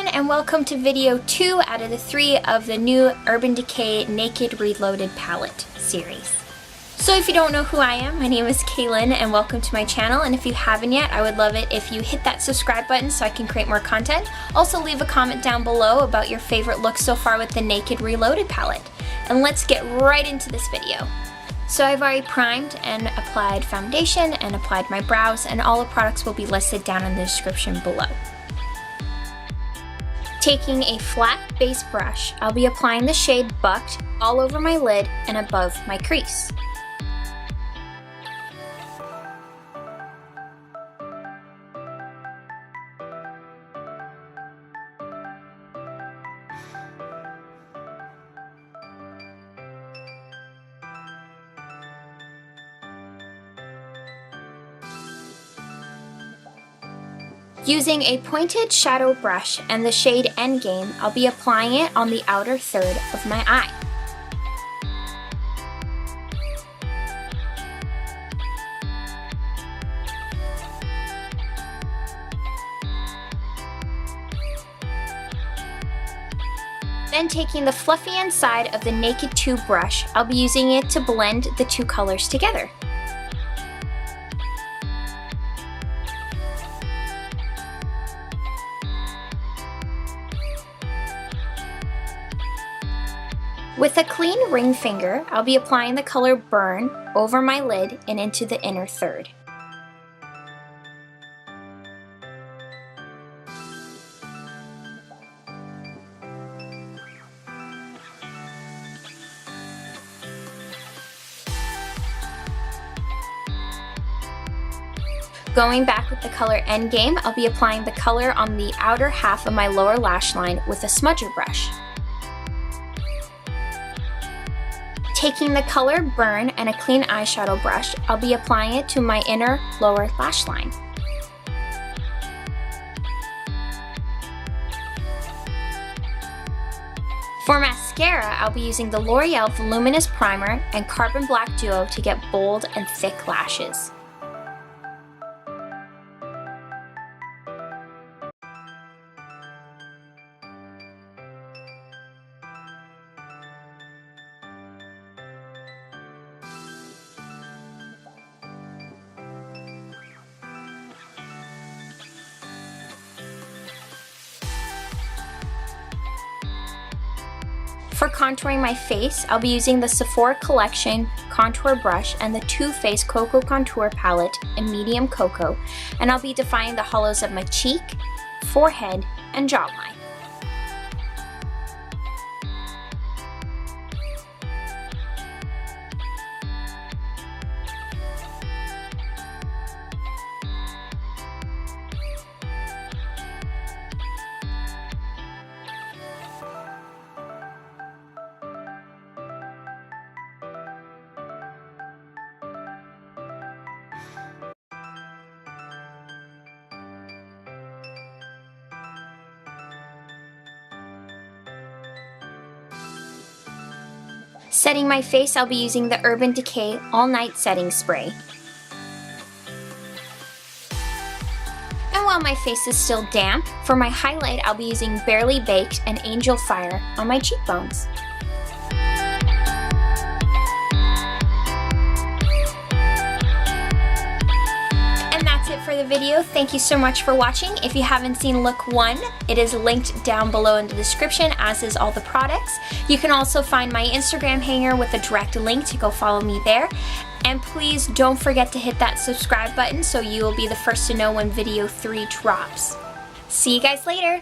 everyone, and welcome to video 2 out of the 3 of the new Urban Decay Naked Reloaded palette series. So if you don't know who I am, my name is Kaylin and welcome to my channel, and if you haven't yet, I would love it if you hit that subscribe button so I can create more content. Also leave a comment down below about your favorite look so far with the Naked Reloaded palette. And let's get right into this video. So I've already primed and applied foundation and applied my brows, and all the products will be listed down in the description below. Taking a flat base brush, I'll be applying the shade Bucked all over my lid and above my crease. Using a pointed shadow brush and the shade Endgame, I'll be applying it on the outer third of my eye. Then taking the fluffy end side of the Naked 2 brush, I'll be using it to blend the two colors together. With a clean ring finger, I'll be applying the color Burn over my lid and into the inner third. Going back with the color Endgame, I'll be applying the color on the outer half of my lower lash line with a smudger brush. Taking the color Burn and a clean eyeshadow brush, I'll be applying it to my inner lower lash line. For mascara, I'll be using the L'Oreal Voluminous Primer and Carbon Black Duo to get bold and thick lashes. For contouring my face, I'll be using the Sephora Collection Contour Brush and the Too Faced Cocoa Contour Palette in Medium Cocoa, and I'll be defining the hollows of my cheek, forehead, and jawline. Setting my face, I'll be using the Urban Decay All Night Setting Spray. And while my face is still damp, for my highlight I'll be using Barely Baked and Angel Fire on my cheekbones. For the video. Thank you so much for watching. If you haven't seen look 1, it is linked down below in the description, as is all the products. You can also find my Instagram hanger with a direct link to go follow me there. And please don't forget to hit that subscribe button so you will be the first to know when video 3 drops. See you guys later!